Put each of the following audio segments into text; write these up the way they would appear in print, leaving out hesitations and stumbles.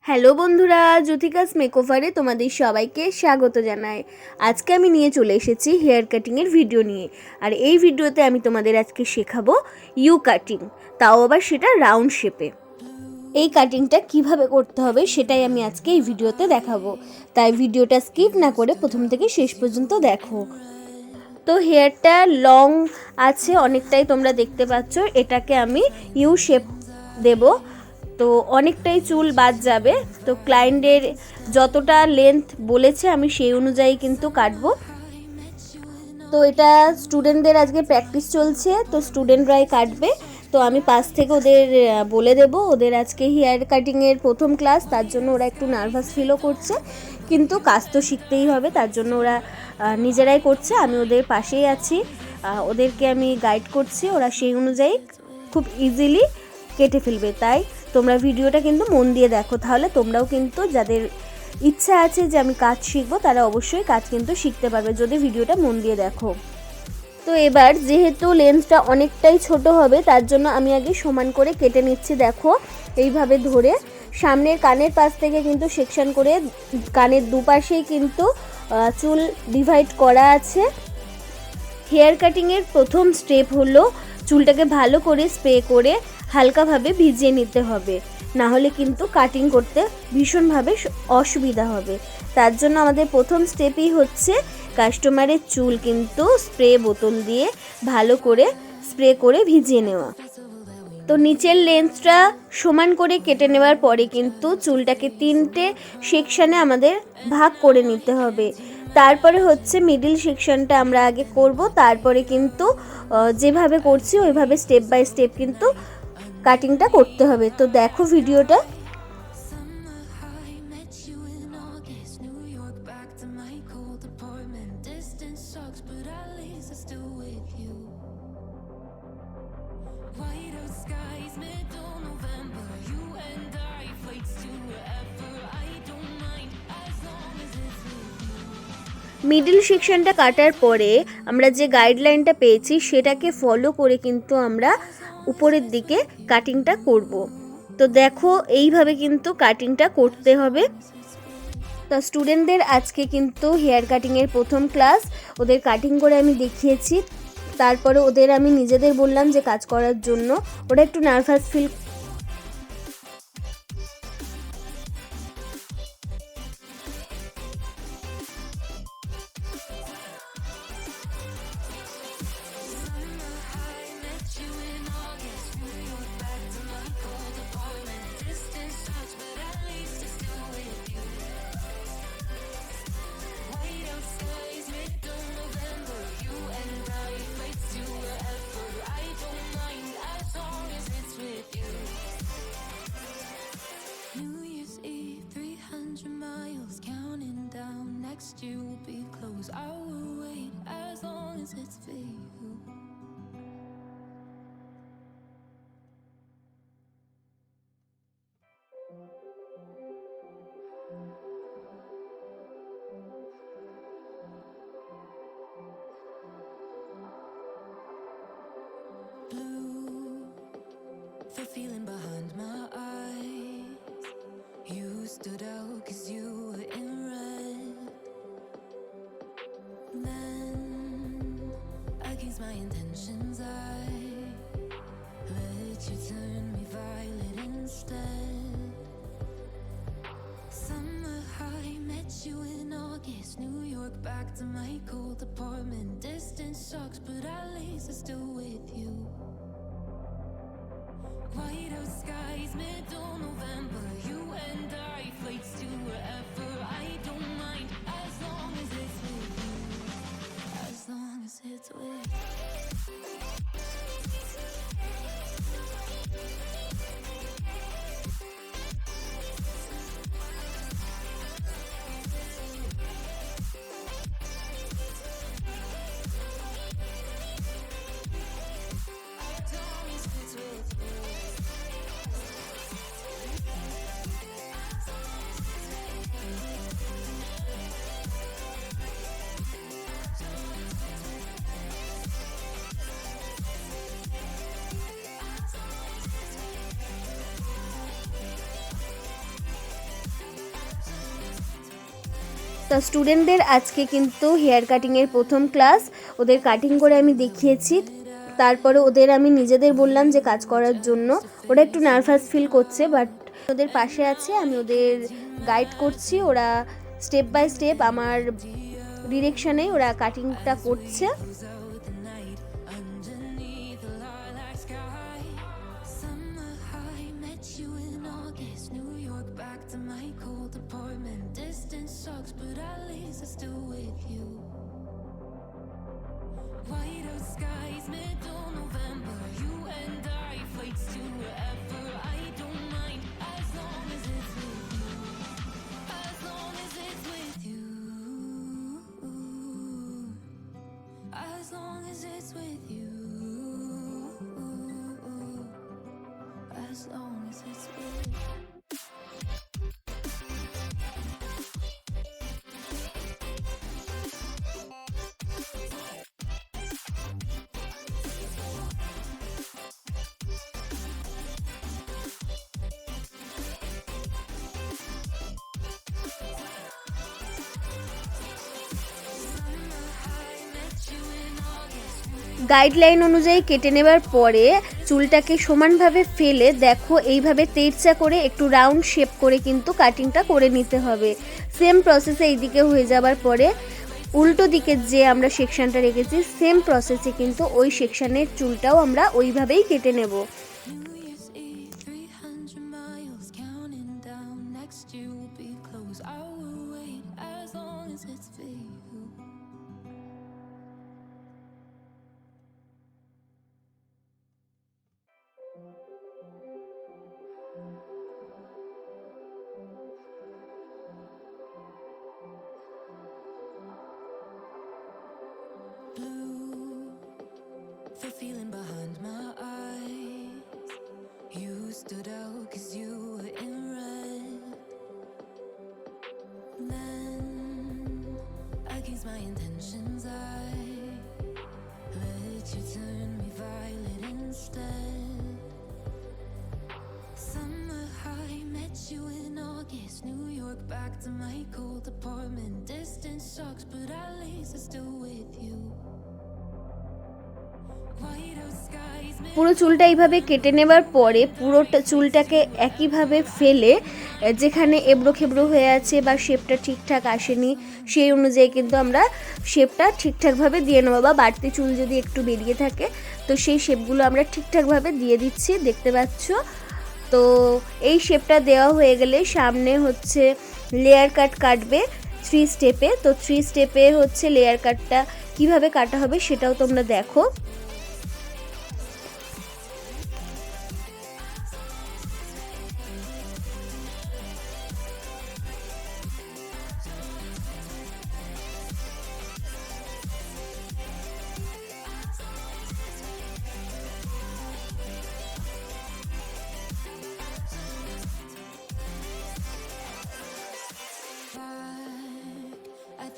Hello বন্ধুরা, জ্যোতিকাস মেকওভারে তোমাদের সবাইকে স্বাগত জানাই। আজকে আমি নিয়ে চলে এসেছি হেয়ার কাটিংয়ের ভিডিও নিয়ে। আর এই ভিডিওতে আমি তোমাদের আজকে শেখাবো ইউ কাটিং, তাও আবার সেটা রাউন্ড শেপে। এই কাটিংটা কিভাবে করতে হবে সেটাই আমি আজকে এই ভিডিওতে দেখাবো, তাই ভিডিওটা স্কিপ না করে প্রথম থেকে শেষ পর্যন্ত দেখো। তো হেয়ারটা লং আছে অনেকটাই, তোমরা দেখতে পাচ্ছ। এটাকে আমি ইউ শেপ দেবো, তো অনেকটাই চুল বাদ যাবে। তো ক্লায়েন্টের যতটা লেন্থ বলেছে আমি সেই অনুযায়ী কিন্তু কাটবো। তো এটা স্টুডেন্টদের আজকে প্র্যাকটিস চলছে, তো স্টুডেন্টরাই কাটবে। তো আমি পাশ থেকে ওদের বলে দেব, ওদের আজকে হেয়ার কাটিংয়ের প্রথম ক্লাস, তার জন্য ওরা একটু নার্ভাস ফিলও করছে, কিন্তু কাজ তো শিখতেই হবে, তার জন্য ওরা নিজেরাই করছে। আমি ওদের পাশেই আছি, ওদেরকে আমি গাইড করছি, ওরা সেই অনুযায়ী খুব ইজিলি কেটে ফেলবে। তাই তোমরা ভিডিওটা কিন্তু মন দিয়ে দেখো, তাহলে তোমরাও কিন্তু যাদের ইচ্ছা আছে যে আমি কাজ শিখবো তারা অবশ্যই কাজ কিন্তু শিখতে পারবে যদি ভিডিওটা মন দিয়ে দেখো। তো এবার যেহেতু লেন্সটা অনেকটাই ছোট হবে, তার জন্য আমি আগে সমান করে কেটে নিচ্ছি। দেখো এইভাবে ধরে সামনের কানের পাশ থেকে কিন্তু সেকশন করে কানের দুপাশেই কিন্তু চুল ডিভাইড করা আছে। হেয়ার কাটিংয়ের প্রথম স্টেপ হলো চুলটাকে ভালো করে স্প্রে করে হালকাভাবে ভিজিয়ে নিতে হবে, না হলে কিন্তু কাটিং করতে ভীষণভাবে অসুবিধা হবে। তার জন্য আমাদের প্রথম স্টেপই হচ্ছে কাস্টমারের চুল কিন্তু স্প্রে বোতল দিয়ে ভালো করে স্প্রে করে ভিজিয়ে নেওয়া। তো নিচের লেন্থটা সমান করে কেটে নেওয়ার পরে কিন্তু চুলটাকে 3টে সেকশানে আমাদের ভাগ করে নিতে হবে। তারপরে হচ্ছে মিডল সেকশনটা আমরা আগে করব, তারপরে কিন্তু যেভাবে করছি ওইভাবে স্টেপ বাই স্টেপ কিন্তু কাটিংটা করতে হবে। তো দেখো ভিডিওটা। মিডল সেকশনটা কাটার পরে আমরা যে গাইডলাইনটা পেয়েছি সেটাকে ফলো করে কিন্তু আমরা উপরের দিকে কাটিংটা করব। তো দেখো এইভাবে কিন্তু কাটিংটা করতে হবে। তো স্টুডেন্টদের আজকে কিন্তু হেয়ার কাটিংয়ের প্রথম ক্লাস, ওদের কাটিং করে আমি দেখিয়েছি, তারপরে ওদের আমি নিজেদের বললাম যে কাজ করার জন্য। ওরা একটু nervous feel next year will be close. I will wait as long as it's for you. Blue, the feeling behind my eyes. You stood out 'cause you were in red. Then, against my intentions, I let you turn me violet instead. Summer high, met you in August. New York, back to my cold apartment. Distance sucks, but at least I'm still with you. White out skies, middle November. You and I, flights to wherever. I don't mind as long as it's with you. As long as it's with you. As long as it's with you. তো স্টুডেন্টদের আজকে কিন্তু hair কাটিংয়ের প্রথম class, ওদের cutting করে আমি দেখিয়েছি। তারপরে ওদের আমি নিজেদের বললাম যে কাজ করার জন্য। ওরা একটু নার্ভাস ফিল করছে, বাট ওদের পাশে আছে, আমি ওদের গাইড করছি। ওরা স্টেপ বাই স্টেপ আমার ডিরেকশানে ওরা কাটিংটা করছে। গাইডলাইন অনুযায়ী কেটে নেবার পরে চুলটাকে সমানভাবে ফেলে দেখো এইভাবে তেড়চা করে একটু রাউন্ড শেপ করে কিন্তু কাটিংটা করে নিতে হবে। সেম প্রসেসে এইদিকে হয়ে যাবার পরে উল্টো দিকে যে আমরা সেকশনটা রেখেছি সেম প্রসেসে কিন্তু ওই সেকশনের চুলটাও আমরা ওইভাবেই কেটে নেব। The feeling behind my eyes, you stood out 'cause you were in red. Then against my intentions I let you turn me violet instead. Summer high, met you in August, New York, back to my cold apartment. Distance sucks but at least I'm still with you. পুরো চুলটা এইভাবে কেটে নেবার পরে পুরোটা চুলটাকে একইভাবে ফেলে যেখানে এবড়ো খেবড়ো হয়ে আছে বা শেপটা ঠিকঠাক আসেনি সেই অনুযায়ী কিন্তু আমরা শেপটা ঠিকঠাকভাবে দিয়ে নেবো, বা বাড়তি চুল যদি একটু বেরিয়ে থাকে তো সেই শেপগুলো আমরা ঠিকঠাকভাবে দিয়ে দিচ্ছি, দেখতে পাচ্ছ। তো এই শেপটা দেওয়া হয়ে গেলে সামনে হচ্ছে লেয়ার কাট কাটবে 3 স্টেপে। তো 3 স্টেপে হচ্ছে লেয়ার কাটটা কিভাবে কাটা হবে সেটাও তোমরা দেখো।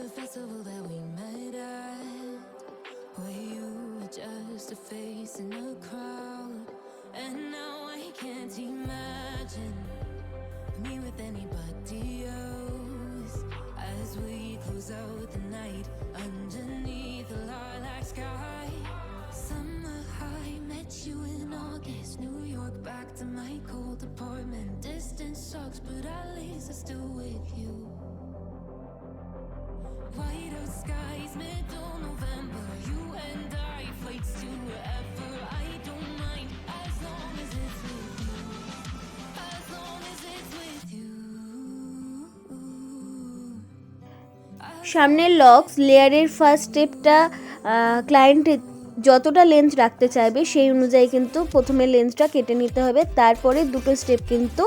The festival that we met at, where you were just a face in a crowd, and now I can't imagine me with anybody else. As we close out the night underneath the lilac sky, summer high, met you in August, New York, back to my cold apartment. Distance sucks but at least I'm still with you. White out skies, middle November, you and I, flights to wherever. I don't mind as long as it's with you, as long as it's with you. সামনের locks লেয়ারের first স্টেপটা client যতটা length রাখতে চাইবে সেই অনুযায়ী কিন্তু প্রথমে লেন্থটা কেটে নিতে হবে। তারপরে দুটো স্টেপ কিন্তু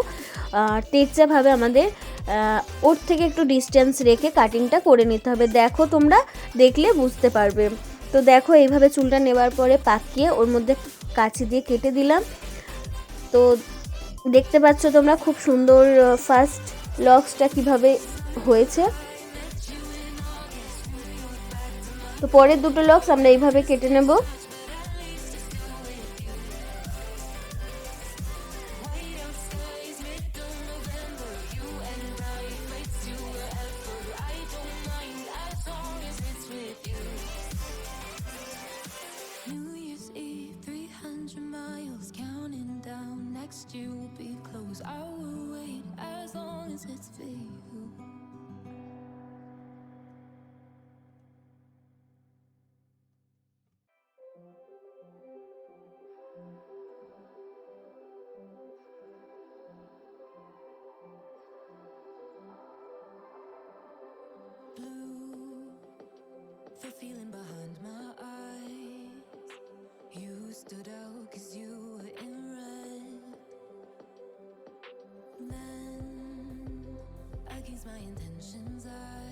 তেড়চাভাবে আমাদের ওর থেকে একটু ডিস্টেন্স রেখে কাটিংটা করে নিতে হবে। দেখো তোমরা দেখলে বুঝতে পারবে। তো দেখো এইভাবে চুলটা নেবার পরে পাকিয়ে ওর মধ্যে কাঁচি দিয়ে কেটে দিলাম। তো দেখতে পাচ্ছ তোমরা খুব সুন্দর ফার্স্ট লক্সটা কিভাবে হয়েছে। তো পরের দুটো লক্স আমরা এইভাবে কেটে নেব। as it's for you. Blue, the feeling behind my eyes. You stood out 'cause you were in red. Then, against my intentions, I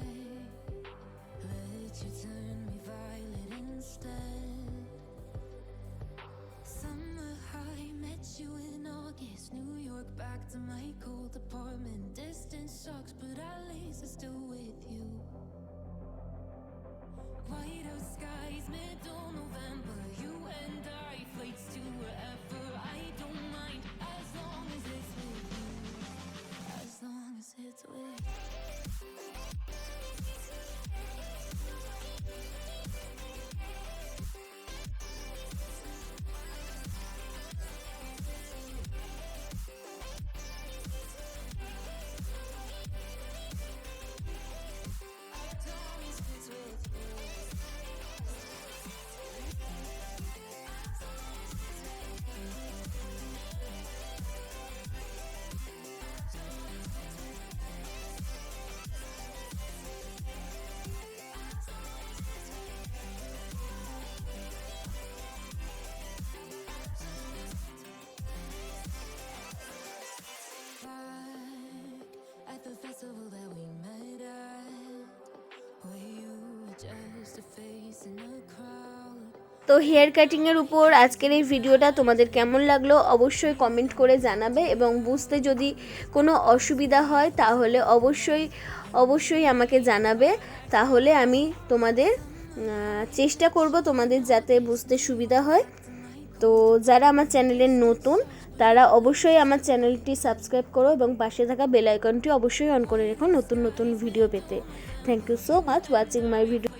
let you turn me violet instead. Summer high, met you in August. New York, back to my cold apartment. Distance sucks, but at least I'm still with you. Whiteout skies, middle November. You and I, flights to wherever. I don't mind as long as it's with you. As long as it's with you. At the festival that we met at, were you just a face in a crowd? তো hair কাটিংয়ের উপর আজকের এই ভিডিওটা তোমাদের কেমন লাগলো অবশ্যই কমেন্ট করে জানাবে, এবং বুঝতে যদি কোনো অসুবিধা হয় তাহলে অবশ্যই আমাকে জানাবে। তাহলে আমি তোমাদের চেষ্টা করব তোমাদের যাতে বুঝতে সুবিধা হয়। তো যারা আমার চ্যানেলের নতুন তারা অবশ্যই আমার চ্যানেলটি সাবস্ক্রাইব করো এবং পাশে থাকা বেল আইকনটি অবশ্যই অন করে রেখো নতুন ভিডিও পেতে। Thank you so much watching my video.